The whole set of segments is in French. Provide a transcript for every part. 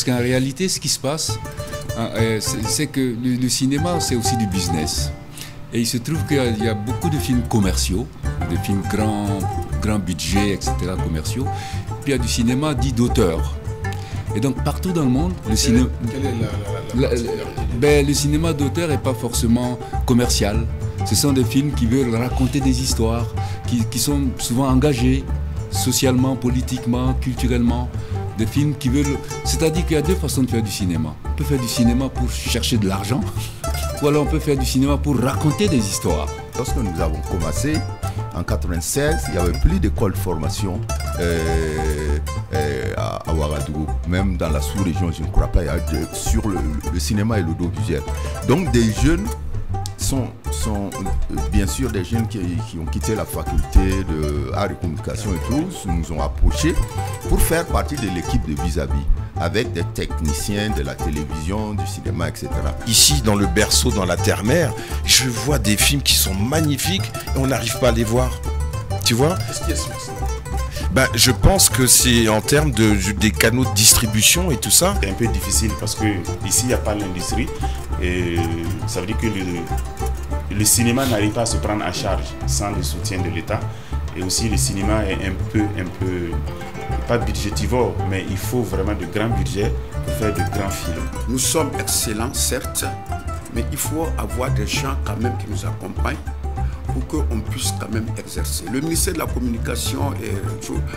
Parce qu'en réalité, ce qui se passe, c'est que le cinéma, c'est aussi du business. Et il se trouve qu'il y a beaucoup de films commerciaux, des films grand budget, etc., commerciaux. Puis il y a du cinéma dit d'auteur. Et donc partout dans le monde, le cinéma... le cinéma d'auteur n'est pas forcément commercial. Ce sont des films qui veulent raconter des histoires, qui sont souvent engagés socialement, politiquement, culturellement. Des films qui veulent... C'est-à-dire qu'il y a deux façons de faire du cinéma. On peut faire du cinéma pour chercher de l'argent, ou alors on peut faire du cinéma pour raconter des histoires. Lorsque nous avons commencé, en 1996, il n'y avait plus d'école de formation à Ouagadougou. Même dans la sous-région, je ne crois pas, il y a sur le cinéma et l'audiovisuel. Donc des jeunes sont bien sûr des jeunes qui ont quitté la faculté de art et communication et tout, nous ont approchés pour faire partie de l'équipe de Vis-à-vis, avec des techniciens de la télévision, du cinéma, etc. Ici, dans le berceau, dans la terre-mère, je vois des films qui sont magnifiques et on n'arrive pas à les voir. Tu vois? Ben, je pense que c'est en termes des canaux de distribution et tout ça. C'est un peu difficile parce que ici il n'y a pas l'industrie et ça veut dire que le cinéma n'arrive pas à se prendre en charge sans le soutien de l'État. Et aussi le cinéma est un peu, pas budgétivore, mais il faut vraiment de grands budgets pour faire de grands films. Nous sommes excellents, certes, mais il faut avoir des gens quand même qui nous accompagnent pour qu'on puisse quand même exercer. Le ministère de la Communication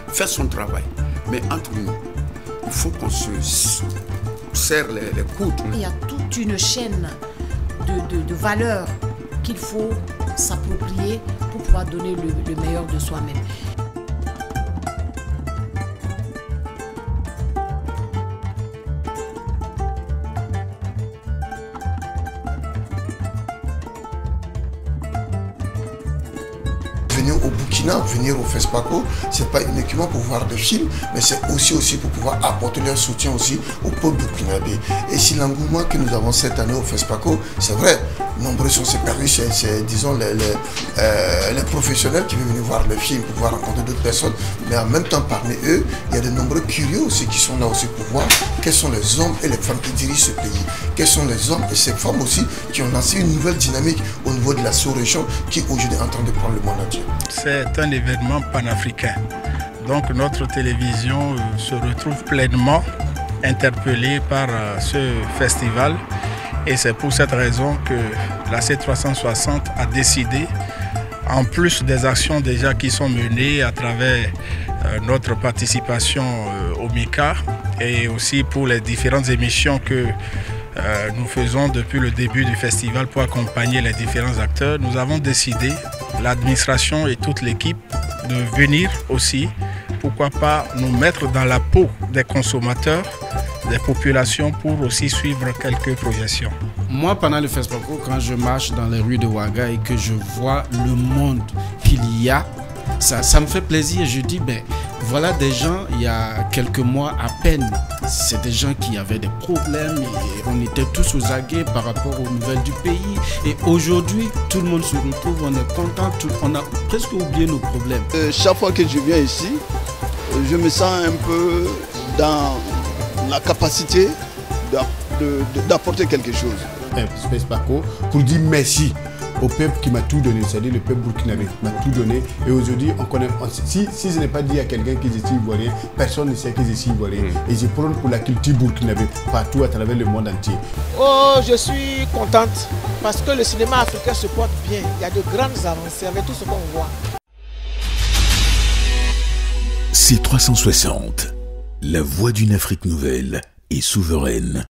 fait son travail, mais entre nous, il faut qu'on se serre les coudes. Il y a toute une chaîne de valeurs qu'il faut s'approprier pour pouvoir donner le meilleur de soi-même. Venir au Burkina, venir au FESPACO, c'est pas uniquement pour voir des films, mais c'est aussi pour pouvoir apporter leur soutien aussi au peuple burkinabé. Et si l'engouement que nous avons cette année au FESPACO, c'est vrai, nombreux sont ces perdus, c'est disons les professionnels qui veulent venir voir le film, pour pouvoir rencontrer d'autres personnes, mais en même temps parmi eux, il y a de nombreux curieux aussi qui sont là aussi pour voir quels sont les hommes et les femmes qui dirigent ce pays, quels sont les hommes et ces femmes aussi qui ont lancé une nouvelle dynamique au niveau de la sous-région qui aujourd'hui est en train de prendre le monde entier. C'est un événement panafricain. Donc notre télévision se retrouve pleinement interpellée par ce festival. Et c'est pour cette raison que la C360 a décidé, en plus des actions déjà qui sont menées à travers notre participation au MICA et aussi pour les différentes émissions que nous faisons depuis le début du festival pour accompagner les différents acteurs, nous avons décidé, l'administration et toute l'équipe, de venir aussi, pourquoi pas nous mettre dans la peau des consommateurs, des populations pour aussi suivre quelques projections. Moi, pendant le FESPACO, quand je marche dans les rues de Ouaga et que je vois le monde qu'il y a, ça me fait plaisir. Je dis, ben, voilà des gens, il y a quelques mois à peine, c'est des gens qui avaient des problèmes et on était tous aux aguets par rapport aux nouvelles du pays. Et aujourd'hui, tout le monde se retrouve, on est content, on a presque oublié nos problèmes. Chaque fois que je viens ici, je me sens un peu dans la capacité d'apporter quelque chose. FESPACO pour dire merci au peuple qui m'a tout donné, c'est-à-dire le peuple burkinabé m'a tout donné. Et aujourd'hui, on connaît. Si ce n'est pas dit à quelqu'un qui est ici ivoirien, personne ne sait qu'ils sont ivoiriens. Et je prône pour la culture burkinabé partout à travers le monde entier. Oh, je suis contente parce que le cinéma africain se porte bien. Il y a de grandes avancées avec tout ce qu'on voit. C360, la voix d'une Afrique nouvelle et souveraine.